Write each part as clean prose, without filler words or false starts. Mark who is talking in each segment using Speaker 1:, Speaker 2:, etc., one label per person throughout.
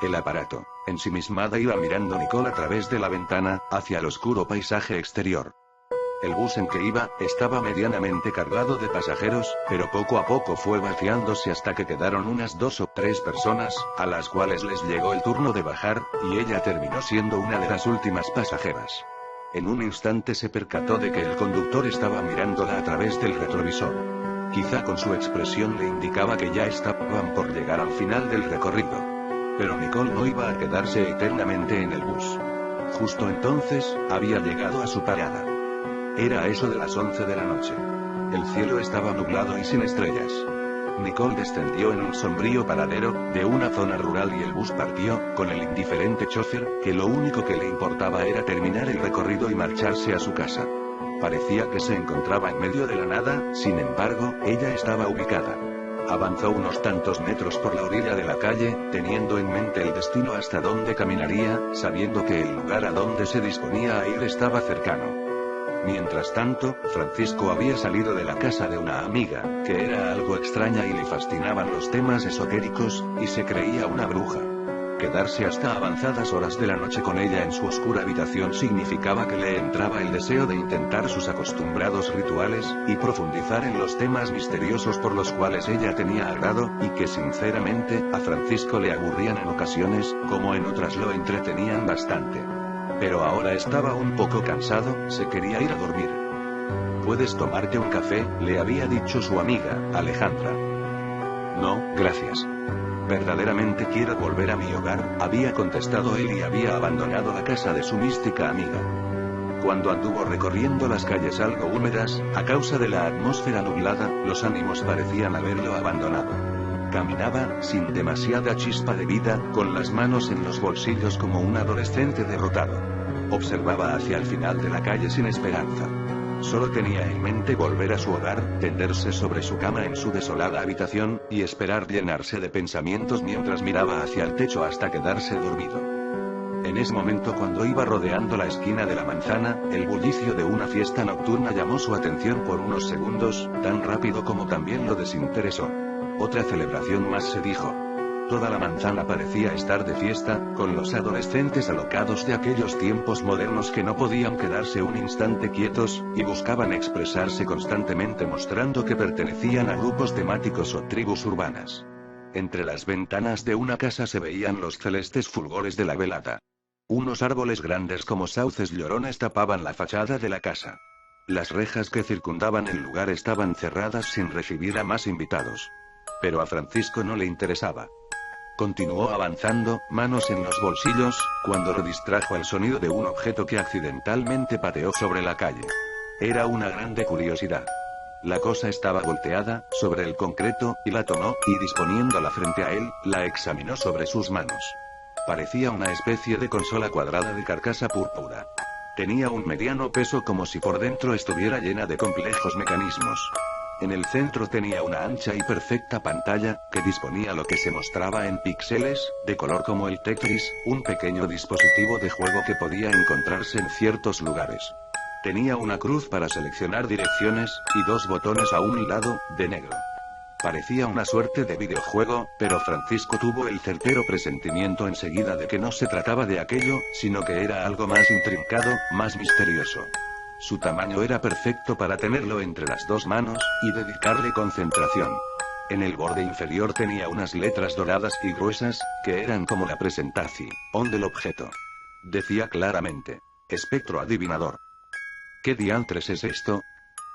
Speaker 1: El aparato, ensimismada, iba mirando Nicole a través de la ventana, hacia el oscuro paisaje exterior. El bus en que iba, estaba medianamente cargado de pasajeros, pero poco a poco fue vaciándose hasta que quedaron unas 2 o 3 personas, a las cuales les llegó el turno de bajar, y ella terminó siendo una de las últimas pasajeras. En un instante se percató de que el conductor estaba mirándola a través del retrovisor. Quizá con su expresión le indicaba que ya estaban por llegar al final del recorrido. Pero Nicole no iba a quedarse eternamente en el bus. Justo entonces, había llegado a su parada. Era a eso de las 11 de la noche. El cielo estaba nublado y sin estrellas. Nicole descendió en un sombrío paradero, de una zona rural, y el bus partió, con el indiferente chofer, que lo único que le importaba era terminar el recorrido y marcharse a su casa. Parecía que se encontraba en medio de la nada, sin embargo, ella estaba ubicada. Avanzó unos tantos metros por la orilla de la calle, teniendo en mente el destino hasta donde caminaría, sabiendo que el lugar a donde se disponía a ir estaba cercano. Mientras tanto, Francisco había salido de la casa de una amiga, que era algo extraña y le fascinaban los temas esotéricos, y se creía una bruja. Quedarse hasta avanzadas horas de la noche con ella en su oscura habitación significaba que le entraba el deseo de intentar sus acostumbrados rituales, y profundizar en los temas misteriosos por los cuales ella tenía agrado, y que sinceramente, a Francisco le aburrían en ocasiones, como en otras lo entretenían bastante. Pero ahora estaba un poco cansado, se quería ir a dormir. «¿Puedes tomarte un café?», le había dicho su amiga, Alejandra. «No, gracias. Verdaderamente quiero volver a mi hogar», había contestado él, y había abandonado la casa de su mística amiga. Cuando anduvo recorriendo las calles algo húmedas, a causa de la atmósfera nublada, los ánimos parecían haberlo abandonado. Caminaba, sin demasiada chispa de vida, con las manos en los bolsillos como un adolescente derrotado. Observaba hacia el final de la calle sin esperanza. Solo tenía en mente volver a su hogar, tenderse sobre su cama en su desolada habitación, y esperar llenarse de pensamientos mientras miraba hacia el techo hasta quedarse dormido. En ese momento, cuando iba rodeando la esquina de la manzana, el bullicio de una fiesta nocturna llamó su atención por unos segundos, tan rápido como también lo desinteresó. Otra celebración más, se dijo. Toda la manzana parecía estar de fiesta, con los adolescentes alocados de aquellos tiempos modernos que no podían quedarse un instante quietos, y buscaban expresarse constantemente mostrando que pertenecían a grupos temáticos o tribus urbanas. Entre las ventanas de una casa se veían los celestes fulgores de la velada. Unos árboles grandes como sauces llorones tapaban la fachada de la casa. Las rejas que circundaban el lugar estaban cerradas sin recibir a más invitados. Pero a Francisco no le interesaba. Continuó avanzando, manos en los bolsillos, cuando lo distrajo el sonido de un objeto que accidentalmente pateó sobre la calle. Era una grande curiosidad. La cosa estaba volteada, sobre el concreto, y la tomó, y disponiéndola frente a él, la examinó sobre sus manos. Parecía una especie de consola cuadrada de carcasa púrpura. Tenía un mediano peso, como si por dentro estuviera llena de complejos mecanismos. En el centro tenía una ancha y perfecta pantalla, que disponía lo que se mostraba en píxeles, de color como el Tetris, un pequeño dispositivo de juego que podía encontrarse en ciertos lugares. Tenía una cruz para seleccionar direcciones, y 2 botones a un lado, de negro. Parecía una suerte de videojuego, pero Francisco tuvo el certero presentimiento enseguida de que no se trataba de aquello, sino que era algo más intrincado, más misterioso. Su tamaño era perfecto para tenerlo entre las 2 manos, y dedicarle concentración. En el borde inferior tenía unas letras doradas y gruesas, que eran como la presentación del objeto. Decía claramente: espectro adivinador. ¿Qué diantres es esto?,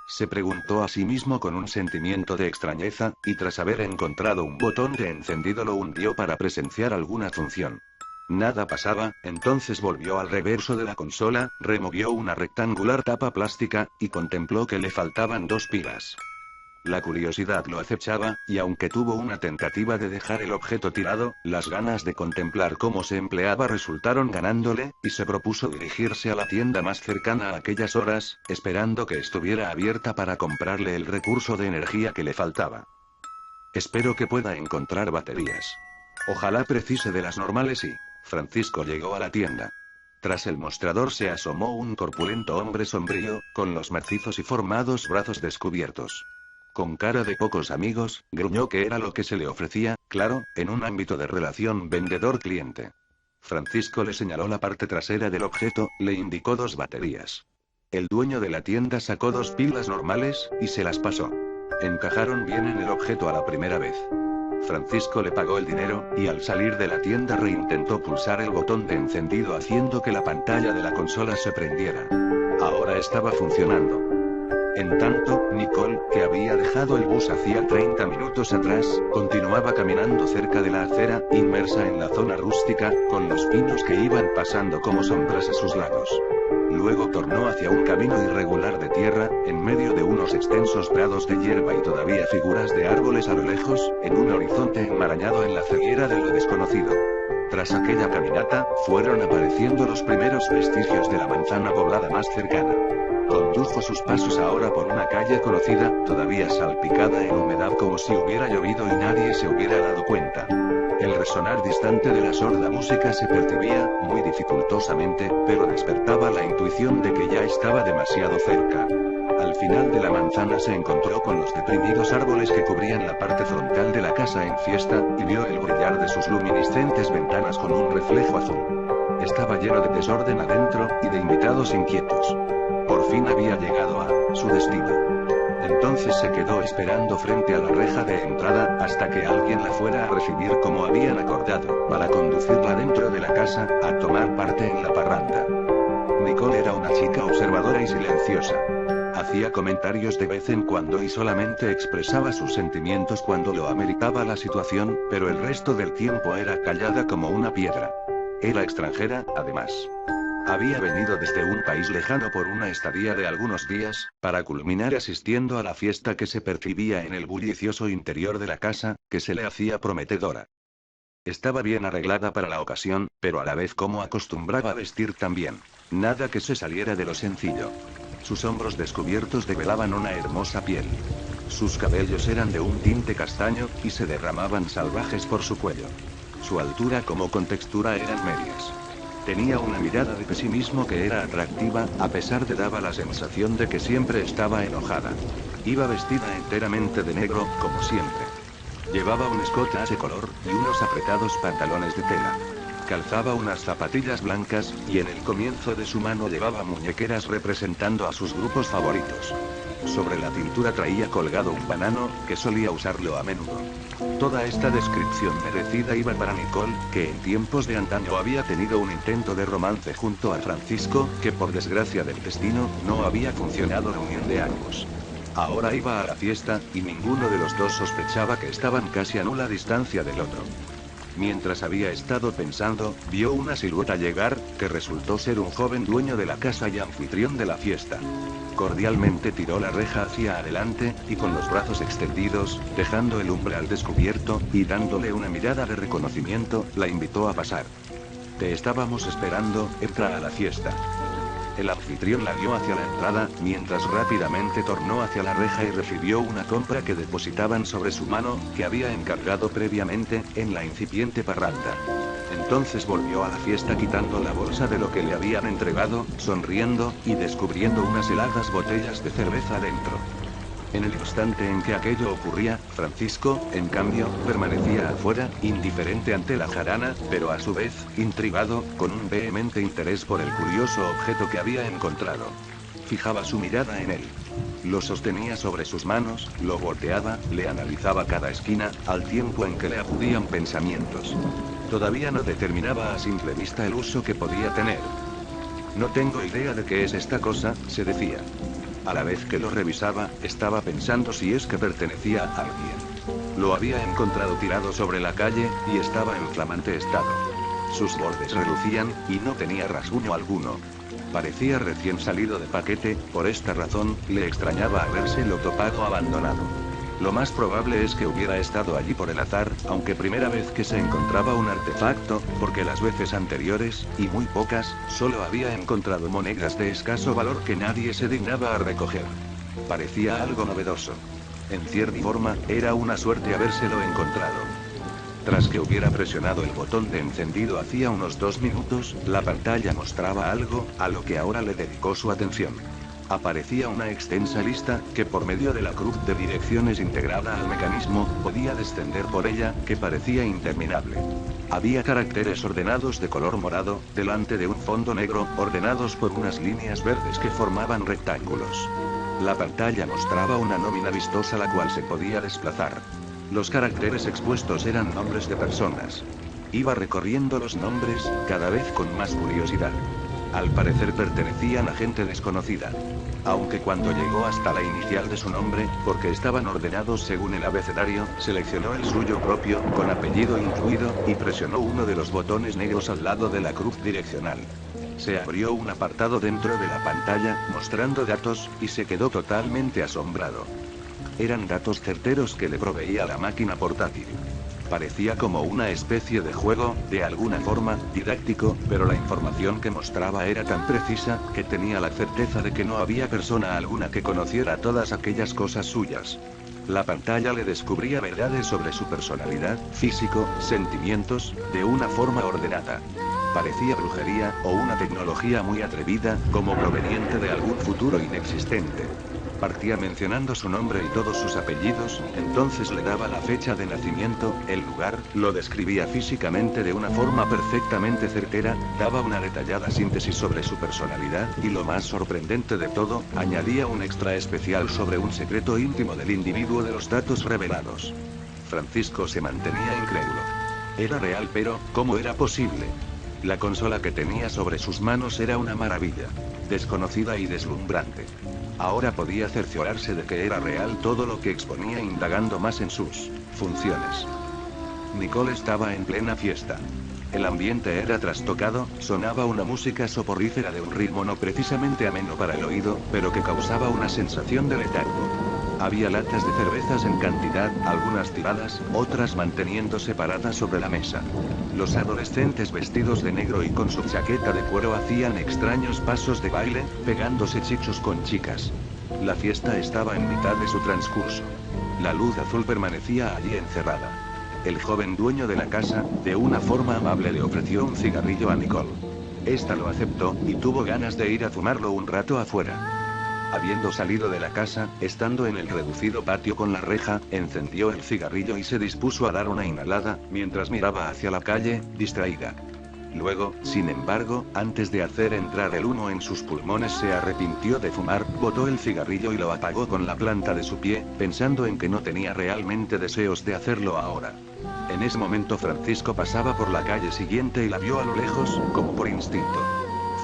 Speaker 1: se preguntó a sí mismo con un sentimiento de extrañeza, y tras haber encontrado un botón de encendido lo hundió para presenciar alguna función. Nada pasaba, entonces volvió al reverso de la consola, removió una rectangular tapa plástica, y contempló que le faltaban 2 pilas. La curiosidad lo acechaba, y aunque tuvo una tentativa de dejar el objeto tirado, las ganas de contemplar cómo se empleaba resultaron ganándole, y se propuso dirigirse a la tienda más cercana a aquellas horas, esperando que estuviera abierta para comprarle el recurso de energía que le faltaba. Espero que pueda encontrar baterías. Ojalá precise de las normales y... Francisco llegó a la tienda. Tras el mostrador se asomó un corpulento hombre sombrío, con los macizos y formados brazos descubiertos. Con cara de pocos amigos, gruñó que era lo que se le ofrecía, claro, en un ámbito de relación vendedor-cliente. Francisco le señaló la parte trasera del objeto, le indicó 2 baterías. El dueño de la tienda sacó 2 pilas normales, y se las pasó. Encajaron bien en el objeto a la primera vez. Francisco le pagó el dinero, y al salir de la tienda reintentó pulsar el botón de encendido haciendo que la pantalla de la consola se prendiera. Ahora estaba funcionando. En tanto, Nicole, que había dejado el bus hacía 30 minutos atrás, continuaba caminando cerca de la acera, inmersa en la zona rústica, con los pinos que iban pasando como sombras a sus lados. Luego tornó hacia un camino irregular de tierra, en medio de unos extensos prados de hierba y todavía figuras de árboles a lo lejos, en un horizonte enmarañado en la ceguera de lo desconocido. Tras aquella caminata, fueron apareciendo los primeros vestigios de la manzana poblada más cercana. Condujo sus pasos ahora por una calle conocida, todavía salpicada en humedad como si hubiera llovido y nadie se hubiera dado cuenta. El resonar distante de la sorda música se percibía, muy dificultosamente, pero despertaba la intuición de que ya estaba demasiado cerca. Al final de la manzana se encontró con los deprimidos árboles que cubrían la parte frontal de la casa en fiesta, y vio el brillar de sus luminiscentes ventanas con un reflejo azul. Estaba lleno de desorden adentro, y de invitados inquietos. Por fin había llegado a su destino. Entonces se quedó esperando frente a la reja de entrada, hasta que alguien la fuera a recibir como habían acordado, para conducirla dentro de la casa, a tomar parte en la parranda. Nicole era una chica observadora y silenciosa. Hacía comentarios de vez en cuando y solamente expresaba sus sentimientos cuando lo ameritaba la situación, pero el resto del tiempo era callada como una piedra. Era extranjera, además. Había venido desde un país lejano por una estadía de algunos días, para culminar asistiendo a la fiesta que se percibía en el bullicioso interior de la casa, que se le hacía prometedora. Estaba bien arreglada para la ocasión, pero a la vez como acostumbraba a vestir también. Nada que se saliera de lo sencillo. Sus hombros descubiertos develaban una hermosa piel. Sus cabellos eran de un tinte castaño, y se derramaban salvajes por su cuello. Su altura como contextura eran medias. Tenía una mirada de pesimismo que era atractiva, a pesar de daba la sensación de que siempre estaba enojada. Iba vestida enteramente de negro, como siempre. Llevaba un escote color, y unos apretados pantalones de tela. Calzaba unas zapatillas blancas, y en el comienzo de su mano llevaba muñequeras representando a sus grupos favoritos. Sobre la cintura traía colgado un banano, que solía usarlo a menudo. Toda esta descripción merecida iba para Nicole, que en tiempos de antaño había tenido un intento de romance junto a Francisco, que por desgracia del destino, no había funcionado la unión de ambos. Ahora iba a la fiesta, y ninguno de los dos sospechaba que estaban casi a nula distancia del otro. Mientras había estado pensando, vio una silueta llegar, que resultó ser un joven dueño de la casa y anfitrión de la fiesta. Cordialmente tiró la reja hacia adelante, y con los brazos extendidos, dejando el umbral al descubierto, y dándole una mirada de reconocimiento, la invitó a pasar. Te estábamos esperando, entra a la fiesta. El anfitrión la guió hacia la entrada, mientras rápidamente tornó hacia la reja y recibió una compra que depositaban sobre su mano, que había encargado previamente, en la incipiente parranda. Entonces volvió a la fiesta quitando la bolsa de lo que le habían entregado, sonriendo, y descubriendo unas heladas botellas de cerveza dentro. En el instante en que aquello ocurría, Francisco, en cambio, permanecía afuera, indiferente ante la jarana, pero a su vez, intrigado, con un vehemente interés por el curioso objeto que había encontrado. Fijaba su mirada en él. Lo sostenía sobre sus manos, lo volteaba, le analizaba cada esquina, al tiempo en que le acudían pensamientos. Todavía no determinaba a simple vista el uso que podía tener. No tengo idea de qué es esta cosa, se decía. A la vez que lo revisaba, estaba pensando si es que pertenecía a alguien. Lo había encontrado tirado sobre la calle, y estaba en flamante estado. Sus bordes relucían, y no tenía rasguño alguno. Parecía recién salido de paquete, por esta razón, le extrañaba habérselo topado abandonado. Lo más probable es que hubiera estado allí por el azar, aunque primera vez que se encontraba un artefacto, porque las veces anteriores, y muy pocas, solo había encontrado monedas de escaso valor que nadie se dignaba a recoger. Parecía algo novedoso. En cierta forma, era una suerte habérselo encontrado. Tras que hubiera presionado el botón de encendido hacía unos 2 minutos, la pantalla mostraba algo, a lo que ahora le dedicó su atención. Aparecía una extensa lista, que por medio de la cruz de direcciones integrada al mecanismo, podía descender por ella, que parecía interminable. Había caracteres ordenados de color morado, delante de un fondo negro, ordenados por unas líneas verdes que formaban rectángulos. La pantalla mostraba una nómina vistosa la cual se podía desplazar. Los caracteres expuestos eran nombres de personas. Iba recorriendo los nombres, cada vez con más curiosidad. Al parecer pertenecían a gente desconocida. Aunque cuando llegó hasta la inicial de su nombre, porque estaban ordenados según el abecedario, seleccionó el suyo propio, con apellido incluido, y presionó uno de los botones negros al lado de la cruz direccional. Se abrió un apartado dentro de la pantalla, mostrando datos, y se quedó totalmente asombrado. Eran datos certeros que le proveía la máquina portátil. Parecía como una especie de juego, de alguna forma, didáctico, pero la información que mostraba era tan precisa, que tenía la certeza de que no había persona alguna que conociera todas aquellas cosas suyas. La pantalla le descubría verdades sobre su personalidad, físico, sentimientos, de una forma ordenada. Parecía brujería, o una tecnología muy atrevida, como proveniente de algún futuro inexistente. Partía mencionando su nombre y todos sus apellidos, entonces le daba la fecha de nacimiento, el lugar, lo describía físicamente de una forma perfectamente certera, daba una detallada síntesis sobre su personalidad, y lo más sorprendente de todo, añadía un extra especial sobre un secreto íntimo del individuo de los datos revelados. Francisco se mantenía incrédulo. Era real, pero, ¿cómo era posible? La consola que tenía sobre sus manos era una maravilla. Desconocida y deslumbrante. Ahora podía cerciorarse de que era real todo lo que exponía, indagando más en sus funciones. Nicole estaba en plena fiesta. El ambiente era trastocado, sonaba una música soporífera de un ritmo no precisamente ameno para el oído, pero que causaba una sensación de letargo. Había latas de cervezas en cantidad, algunas tiradas, otras manteniéndose paradas sobre la mesa. Los adolescentes vestidos de negro y con su chaqueta de cuero hacían extraños pasos de baile, pegándose chichos con chicas. La fiesta estaba en mitad de su transcurso. La luz azul permanecía allí encerrada. El joven dueño de la casa, de una forma amable, le ofreció un cigarrillo a Nicole. Esta lo aceptó, y tuvo ganas de ir a fumarlo un rato afuera. Habiendo salido de la casa, estando en el reducido patio con la reja, encendió el cigarrillo y se dispuso a dar una inhalada, mientras miraba hacia la calle, distraída. Luego, sin embargo, antes de hacer entrar el humo en sus pulmones, se arrepintió de fumar, botó el cigarrillo y lo apagó con la planta de su pie, pensando en que no tenía realmente deseos de hacerlo ahora. En ese momento Francisco pasaba por la calle siguiente y la vio a lo lejos, como por instinto.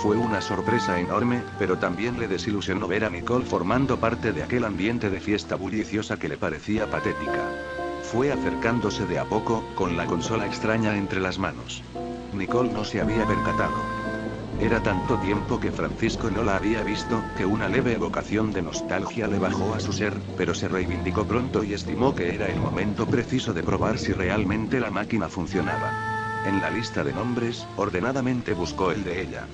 Speaker 1: Fue una sorpresa enorme, pero también le desilusionó ver a Nicole formando parte de aquel ambiente de fiesta bulliciosa que le parecía patética. Fue acercándose de a poco, con la consola extraña entre las manos. Nicole no se había percatado. Era tanto tiempo que Francisco no la había visto, que una leve evocación de nostalgia le bajó a su ser, pero se reivindicó pronto y estimó que era el momento preciso de probar si realmente la máquina funcionaba. En la lista de nombres, ordenadamente buscó el de ella.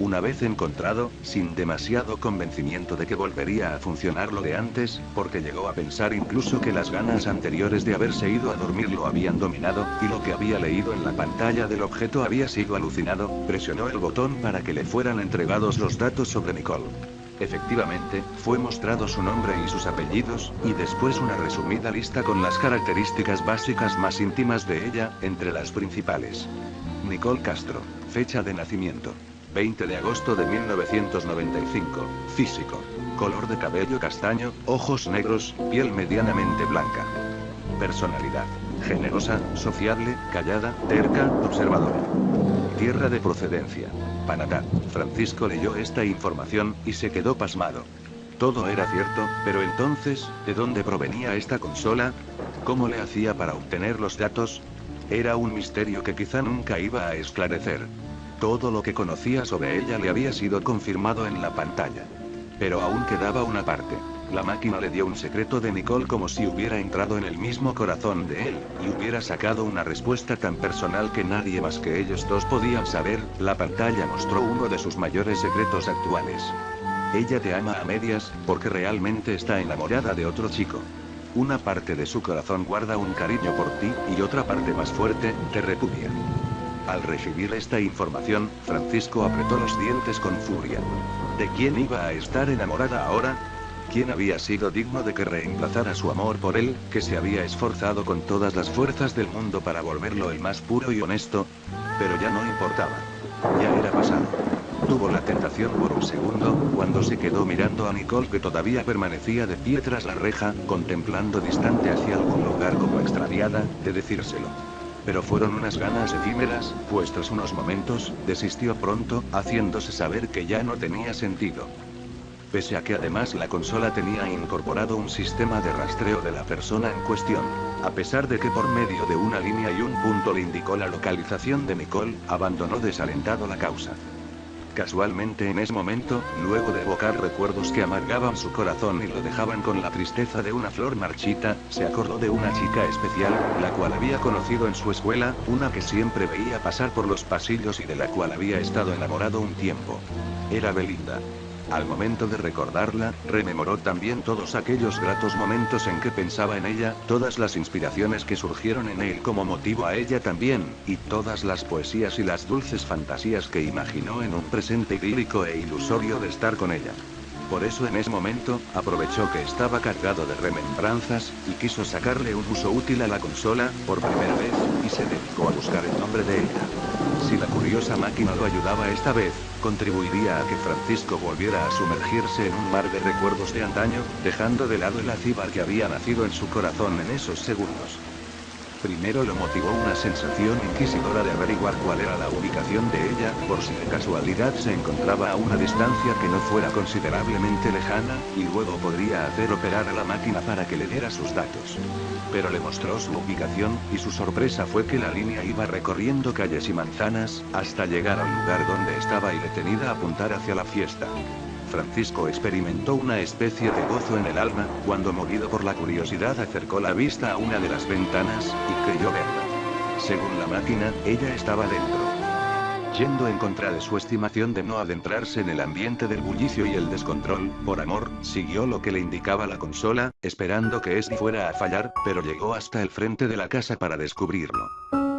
Speaker 1: Una vez encontrado, sin demasiado convencimiento de que volvería a funcionar lo de antes, porque llegó a pensar incluso que las ganas anteriores de haberse ido a dormir lo habían dominado, y lo que había leído en la pantalla del objeto había sido alucinado, presionó el botón para que le fueran entregados los datos sobre Nicole. Efectivamente, fue mostrado su nombre y sus apellidos, y después una resumida lista con las características básicas más íntimas de ella, entre las principales. Nicole Castro. Fecha de nacimiento: 20 de agosto de 1995. Físico: color de cabello castaño, ojos negros, piel medianamente blanca. Personalidad: generosa, sociable, callada, terca, observadora. Tierra de procedencia: Panamá. Francisco leyó esta información, y se quedó pasmado. Todo era cierto, pero entonces, ¿de dónde provenía esta consola? ¿Cómo le hacía para obtener los datos? Era un misterio que quizá nunca iba a esclarecer. Todo lo que conocía sobre ella le había sido confirmado en la pantalla. Pero aún quedaba una parte. La máquina le dio un secreto de Nicole como si hubiera entrado en el mismo corazón de él, y hubiera sacado una respuesta tan personal que nadie más que ellos dos podían saber. La pantalla mostró uno de sus mayores secretos actuales. Ella te ama a medias, porque realmente está enamorada de otro chico. Una parte de su corazón guarda un cariño por ti, y otra parte más fuerte, te repudia. Al recibir esta información, Francisco apretó los dientes con furia. ¿De quién iba a estar enamorada ahora? ¿Quién había sido digno de que reemplazara su amor por él, que se había esforzado con todas las fuerzas del mundo para volverlo el más puro y honesto? Pero ya no importaba. Ya era pasado. Tuvo la tentación por un segundo, cuando se quedó mirando a Nicole, que todavía permanecía de pie tras la reja, contemplando distante hacia algún lugar como extraviada, de decírselo. Pero fueron unas ganas efímeras, pues tras unos momentos, desistió pronto, haciéndose saber que ya no tenía sentido. Pese a que además la consola tenía incorporado un sistema de rastreo de la persona en cuestión. A pesar de que por medio de una línea y un punto le indicó la localización de Nicole, abandonó desalentado la causa. Casualmente en ese momento, luego de evocar recuerdos que amargaban su corazón y lo dejaban con la tristeza de una flor marchita, se acordó de una chica especial, la cual había conocido en su escuela, una que siempre veía pasar por los pasillos y de la cual había estado enamorado un tiempo. Era Belinda. Al momento de recordarla, rememoró también todos aquellos gratos momentos en que pensaba en ella, todas las inspiraciones que surgieron en él como motivo a ella también, y todas las poesías y las dulces fantasías que imaginó en un presente idílico e ilusorio de estar con ella. Por eso en ese momento, aprovechó que estaba cargado de remembranzas, y quiso sacarle un uso útil a la consola, por primera vez, y se dedicó a buscar el nombre de ella. Si la curiosa máquina lo ayudaba esta vez, contribuiría a que Francisco volviera a sumergirse en un mar de recuerdos de antaño, dejando de lado el acíbar que había nacido en su corazón en esos segundos. Primero lo motivó una sensación inquisidora de averiguar cuál era la ubicación de ella, por si de casualidad se encontraba a una distancia que no fuera considerablemente lejana, y luego podría hacer operar a la máquina para que le diera sus datos. Pero le mostró su ubicación, y su sorpresa fue que la línea iba recorriendo calles y manzanas, hasta llegar al lugar donde estaba y detenida a apuntar hacia la fiesta. Francisco experimentó una especie de gozo en el alma, cuando movido por la curiosidad acercó la vista a una de las ventanas, y creyó verla. Según la máquina, ella estaba dentro. Yendo en contra de su estimación de no adentrarse en el ambiente del bullicio y el descontrol, por amor, siguió lo que le indicaba la consola, esperando que este fuera a fallar, pero llegó hasta el frente de la casa para descubrirlo.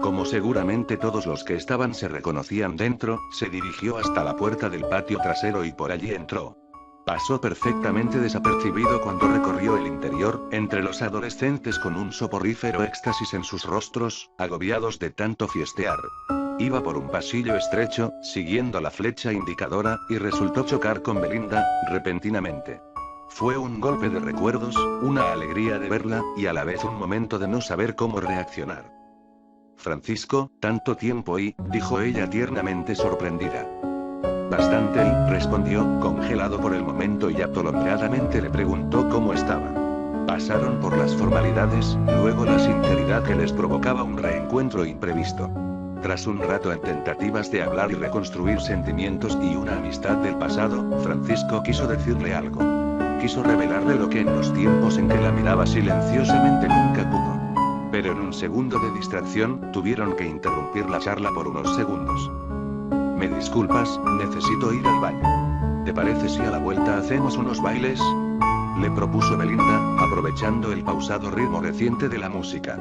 Speaker 1: Como seguramente todos los que estaban se reconocían dentro, se dirigió hasta la puerta del patio trasero y por allí entró. Pasó perfectamente desapercibido cuando recorrió el interior, entre los adolescentes con un soporífero éxtasis en sus rostros, agobiados de tanto fiestear. Iba por un pasillo estrecho, siguiendo la flecha indicadora, y resultó chocar con Belinda, repentinamente. Fue un golpe de recuerdos, una alegría de verla, y a la vez un momento de no saber cómo reaccionar. Francisco, tanto tiempo dijo ella tiernamente sorprendida. Bastante, respondió, congelado por el momento y atolondradamente le preguntó cómo estaba. Pasaron por las formalidades, luego la sinceridad que les provocaba un reencuentro imprevisto. Tras un rato en tentativas de hablar y reconstruir sentimientos y una amistad del pasado, Francisco quiso decirle algo. Quiso revelarle lo que en los tiempos en que la miraba silenciosamente nunca pudo. Pero en un segundo de distracción, tuvieron que interrumpir la charla por unos segundos. «Me disculpas, necesito ir al baño. ¿Te parece si a la vuelta hacemos unos bailes?», le propuso Belinda, aprovechando el pausado ritmo reciente de la música.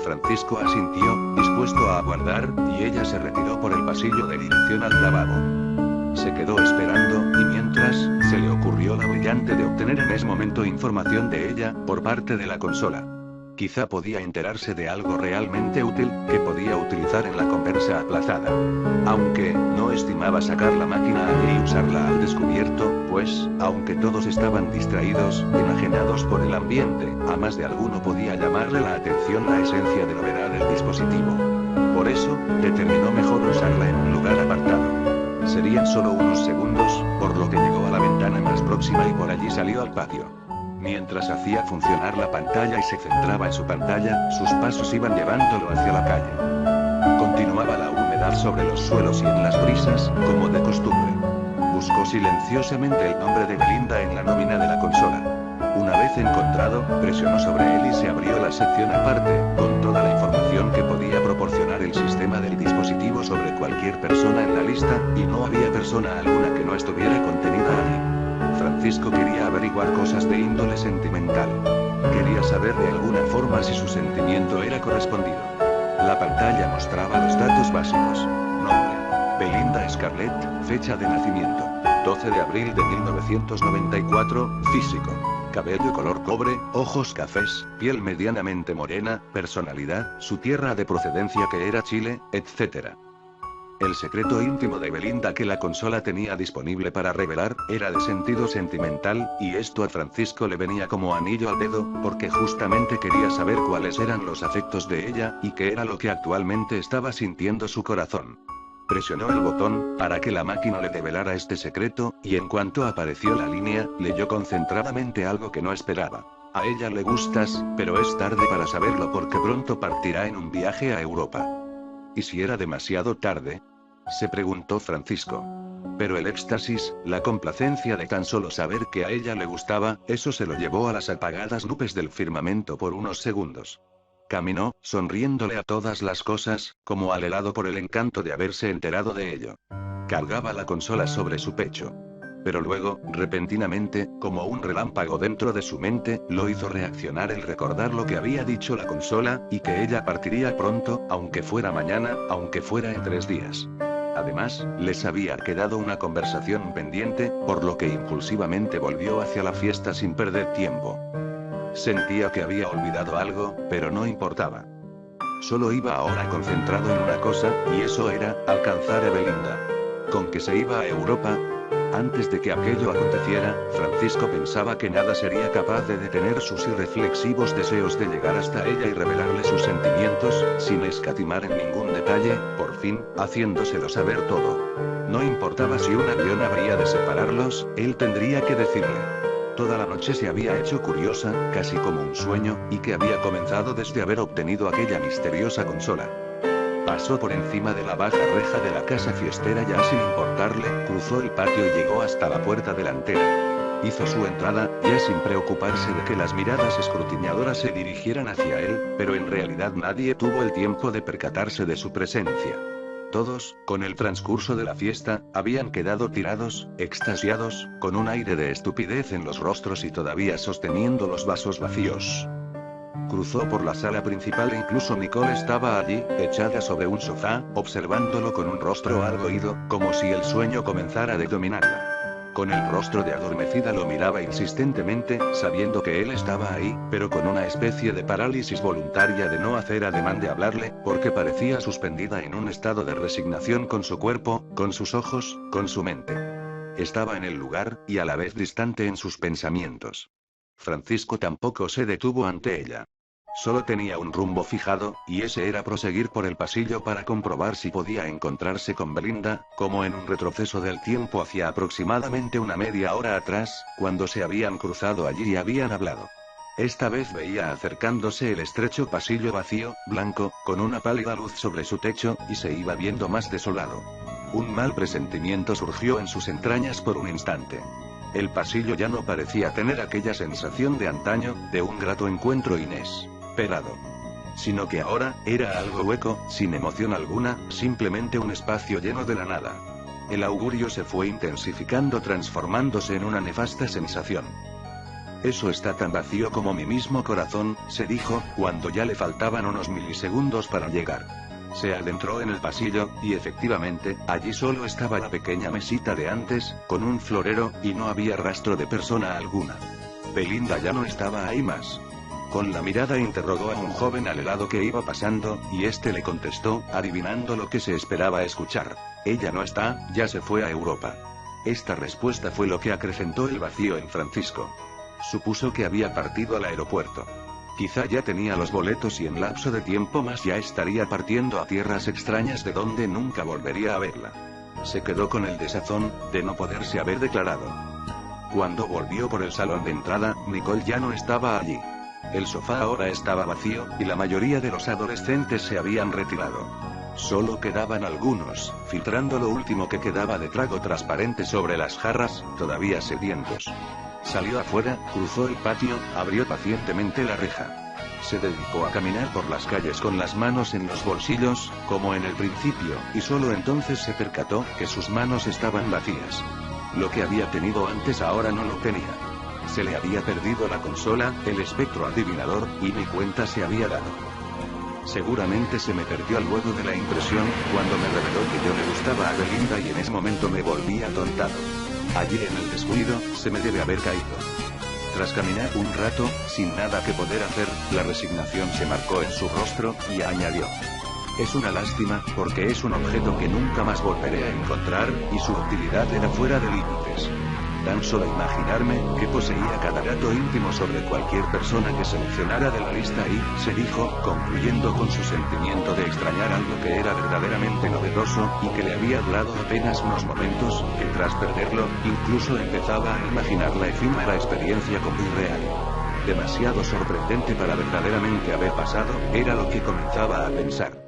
Speaker 1: Francisco asintió, dispuesto a aguardar, y ella se retiró por el pasillo de dirección al lavabo. Se quedó esperando, y mientras, se le ocurrió la brillante de obtener en ese momento información de ella, por parte de la consola. Quizá podía enterarse de algo realmente útil, que podía utilizar en la conversa aplazada. Aunque, no estimaba sacar la máquina allí y usarla al descubierto, pues, aunque todos estaban distraídos, enajenados por el ambiente, a más de alguno podía llamarle la atención la esencia de novedad del dispositivo. Por eso, determinó mejor usarla en un lugar apartado. Serían solo unos segundos, por lo que llegó a la ventana más próxima y por allí salió al patio. Mientras hacía funcionar la pantalla y se centraba en su pantalla, sus pasos iban llevándolo hacia la calle. Continuaba la humedad sobre los suelos y en las brisas, como de costumbre. Buscó silenciosamente el nombre de Belinda en la nómina de la consola. Una vez encontrado, presionó sobre él y se abrió la sección aparte, con toda la información que podía proporcionar el sistema del dispositivo sobre cualquier persona en la lista, y no había persona alguna que no estuviera contenida allí. Francisco quería averiguar cosas de índole sentimental. Quería saber de alguna forma si su sentimiento era correspondido. La pantalla mostraba los datos básicos. Nombre: Belinda Scarlett. Fecha de nacimiento: 12 de abril de 1994. Físico: cabello color cobre, ojos cafés, piel medianamente morena, personalidad, su tierra de procedencia que era Chile, etc. El secreto íntimo de Belinda que la consola tenía disponible para revelar, era de sentido sentimental, y esto a Francisco le venía como anillo al dedo, porque justamente quería saber cuáles eran los afectos de ella, y qué era lo que actualmente estaba sintiendo su corazón. Presionó el botón, para que la máquina le develara este secreto, y en cuanto apareció la línea, leyó concentradamente algo que no esperaba. A ella le gustas, pero es tarde para saberlo porque pronto partirá en un viaje a Europa. ¿Y si era demasiado tarde?, se preguntó Francisco. Pero el éxtasis, la complacencia de tan solo saber que a ella le gustaba, eso se lo llevó a las apagadas nubes del firmamento por unos segundos. Caminó, sonriéndole a todas las cosas, como alelado por el encanto de haberse enterado de ello. Cargaba la consola sobre su pecho. Pero luego, repentinamente, como un relámpago dentro de su mente, lo hizo reaccionar el recordar lo que había dicho la consola, y que ella partiría pronto, aunque fuera mañana, aunque fuera en 3 días. Además, les había quedado una conversación pendiente, por lo que impulsivamente volvió hacia la fiesta sin perder tiempo. Sentía que había olvidado algo, pero no importaba. Solo iba ahora concentrado en una cosa, y eso era, alcanzar a Belinda. ¿Con que se iba a Europa? Antes de que aquello aconteciera, Francisco pensaba que nada sería capaz de detener sus irreflexivos deseos de llegar hasta ella y revelarle sus sentimientos, sin escatimar en ningún detalle, por fin, haciéndoselo saber todo. No importaba si un avión habría de separarlos, él tendría que decirle. Toda la noche se había hecho curiosa, casi como un sueño, y que había comenzado desde haber obtenido aquella misteriosa consola. Pasó por encima de la baja reja de la casa fiestera ya sin importarle, cruzó el patio y llegó hasta la puerta delantera. Hizo su entrada, ya sin preocuparse de que las miradas escrutiñadoras se dirigieran hacia él, pero en realidad nadie tuvo el tiempo de percatarse de su presencia. Todos, con el transcurso de la fiesta, habían quedado tirados, extasiados, con un aire de estupidez en los rostros y todavía sosteniendo los vasos vacíos. Cruzó por la sala principal e incluso Nicole estaba allí, echada sobre un sofá, observándolo con un rostro algo ido, como si el sueño comenzara a dominarla. Con el rostro de adormecida lo miraba insistentemente, sabiendo que él estaba ahí, pero con una especie de parálisis voluntaria de no hacer ademán de hablarle, porque parecía suspendida en un estado de resignación con su cuerpo, con sus ojos, con su mente. Estaba en el lugar, y a la vez distante en sus pensamientos. Francisco tampoco se detuvo ante ella. Solo tenía un rumbo fijado, y ese era proseguir por el pasillo para comprobar si podía encontrarse con Belinda, como en un retroceso del tiempo hacia aproximadamente una media hora atrás, cuando se habían cruzado allí y habían hablado. Esta vez veía acercándose el estrecho pasillo vacío, blanco, con una pálida luz sobre su techo, y se iba viendo más desolado. Un mal presentimiento surgió en sus entrañas por un instante. El pasillo ya no parecía tener aquella sensación de antaño, de un grato encuentro inesperado. Sino que ahora, era algo hueco, sin emoción alguna, simplemente un espacio lleno de la nada. El augurio se fue intensificando transformándose en una nefasta sensación. Eso está tan vacío como mi mismo corazón, se dijo, cuando ya le faltaban unos milisegundos para llegar. Se adentró en el pasillo, y efectivamente, allí solo estaba la pequeña mesita de antes, con un florero, y no había rastro de persona alguna. Belinda ya no estaba ahí más. Con la mirada interrogó a un joven al lado que iba pasando, y este le contestó, adivinando lo que se esperaba escuchar. Ella no está, ya se fue a Europa. Esta respuesta fue lo que acrecentó el vacío en Francisco. Supuso que había partido al aeropuerto. Quizá ya tenía los boletos y en lapso de tiempo más ya estaría partiendo a tierras extrañas de donde nunca volvería a verla. Se quedó con el desazón, de no poderse haber declarado. Cuando volvió por el salón de entrada, Nicole ya no estaba allí. El sofá ahora estaba vacío, y la mayoría de los adolescentes se habían retirado. Solo quedaban algunos, filtrando lo último que quedaba de trago transparente sobre las jarras, todavía sedientos. Salió afuera, cruzó el patio, abrió pacientemente la reja. Se dedicó a caminar por las calles con las manos en los bolsillos, como en el principio, y solo entonces se percató que sus manos estaban vacías. Lo que había tenido antes ahora no lo tenía. Se le había perdido la consola, el espectro adivinador, y ni cuenta se había dado. Seguramente se me perdió luego de la impresión, cuando me reveló que yo le gustaba a Belinda y en ese momento me volví atontado. Allí en el descuido, se me debe haber caído. Tras caminar un rato, sin nada que poder hacer, la resignación se marcó en su rostro, y añadió. Es una lástima, porque es un objeto que nunca más volveré a encontrar, y su utilidad era fuera de límites. Tan solo imaginarme que poseía cada dato íntimo sobre cualquier persona que seleccionara de la lista y, se dijo, concluyendo con su sentimiento de extrañar algo que era verdaderamente novedoso, y que le había durado apenas unos momentos, que tras perderlo, incluso empezaba a imaginar la efímera experiencia como irreal. Demasiado sorprendente para verdaderamente haber pasado, era lo que comenzaba a pensar.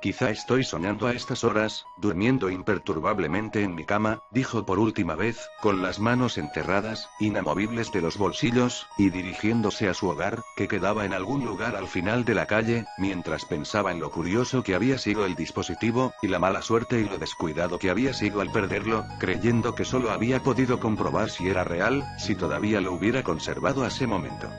Speaker 1: Quizá estoy soñando a estas horas, durmiendo imperturbablemente en mi cama, dijo por última vez, con las manos enterradas, inamovibles de los bolsillos, y dirigiéndose a su hogar, que quedaba en algún lugar al final de la calle, mientras pensaba en lo curioso que había sido el dispositivo, y la mala suerte y lo descuidado que había sido al perderlo, creyendo que solo había podido comprobar si era real, si todavía lo hubiera conservado a ese momento.